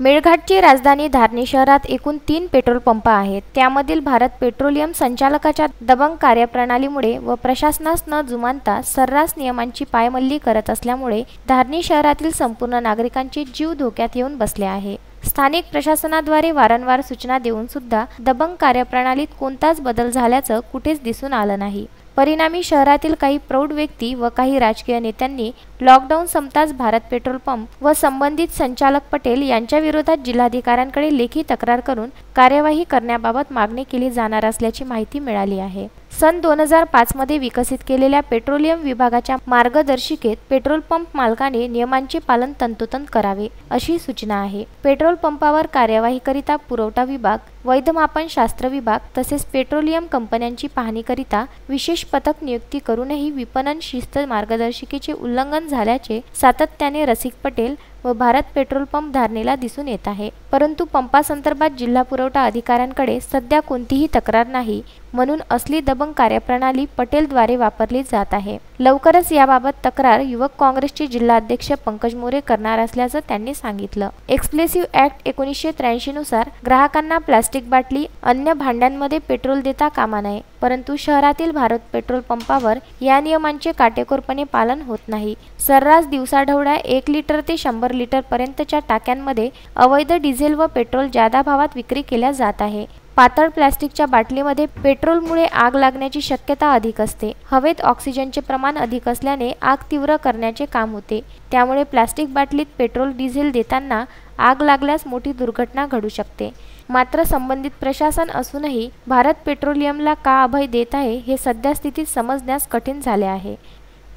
मेळघाटची राजधानी धारणी शहरात एकूण 3 पेट्रोल पंप आहेत। त्यामधील भारत पेट्रोलियम संचालकाच्या दबंग कार्यप्रणालीमुळे व प्रशासनास न जुमानता सर्रास नियमांची पायमल्ली करत असल्यामुळे धारणी शहरातील संपूर्ण नागरिकांचे जीव धोक्यात येऊन बसले आहे। स्थानिक प्रशासनाद्वारे वारंवार सूचना देऊन सुद्धा दबंग कार्यप्रणालीत कोणताच बदल झाल्याचं कुठेच दिसून आलं नाही। परिणामी शहरातील काही प्रौढ व्यक्ती व काही राजकीय नेत्यांनी लॉकडाऊन संपताच भारत पेट्रोल पंप व संबंधित संचालक पटेल यांच्या विरोधात जिल्हाधिकाऱ्यांकडे लेखी तक्रार करून कार्यवाही करण्याबाबत मागणी केली जाणार असल्याची माहिती मिळाली आहे। सन 2005 मध्ये विकसित केलेल्या पेट्रोलियम विभागाच्या मार्गदर्शिकेत पेट्रोल पंप मालकाने नियमांचे पालन तंतोतंत करावे अशी सूचना आहे। पेट्रोल पंपावर कार्यवाहीकरिता पुरवठा विभाग, वैधमापन शास्त्र विभाग तसेच पेट्रोलियम कंपन्यांची पाहणीकरिता विशेष पथक नियुक्ती करूनही विपणन शिस्त मार्गदर्शिकेचे उल्लंघन झाल्याचे सातत्याने रसिक पटेल व भारत पेट्रोल पंप धारणीला दिसून येत आहे। परंतु पंपासंदर्भात जिल्हा पुरवठा अधिकाऱ्यांकडे सध्या कोणतीही तक्रार नाही, म्हणून असली दबंग कार्यप्रणाली पटेलद्वारे वापरली जात आहे। लवकरच याबाबत तक्रार युवक काँग्रेसचे जिल्हाध्यक्ष पंकज मोरे करणार असल्याचं त्यांनी सांगितलं। एक्सप्लेसिव्ह ऍक्ट 1983 नुसार ग्राहकांना प्लास्टिक बाटली, अन्य भांड्यांमध्ये पेट्रोल देता कामा नये, परंतु शहरातील भारत पेट्रोल पंपावर या नियमांचे काटेकोरपणे पालन होत नाही। सर्रास दिवसाढवळ्या 1 लिटर ते 100 लिटर पर्यंतच्या टाक्यांमध्ये अवैध डिझेल व पेट्रोल जादा भावात विक्री केल्या जात आहे। पातळ प्लास्टिकच्या बाटलीमध्ये पेट्रोलमुळे आग लागण्याची शक्यता अधिक असते। हवेत ऑक्सिजनचे प्रमाण अधिक असल्याने आग तीव्र करण्याचे काम होते। त्यामुळे प्लास्टिक बाटलीत पेट्रोल डिझेल देताना आग लागल्यास मोठी दुर्घटना घडू शकते। मात्र संबंधित प्रशासन असूनही भारत पेट्रोलियमला का अभय देत आहे हे सध्या स्थितीत समजण्यास कठीण झाले आहे।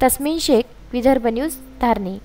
तस्मीन शेख, विदर्भ न्यूज, धारणी।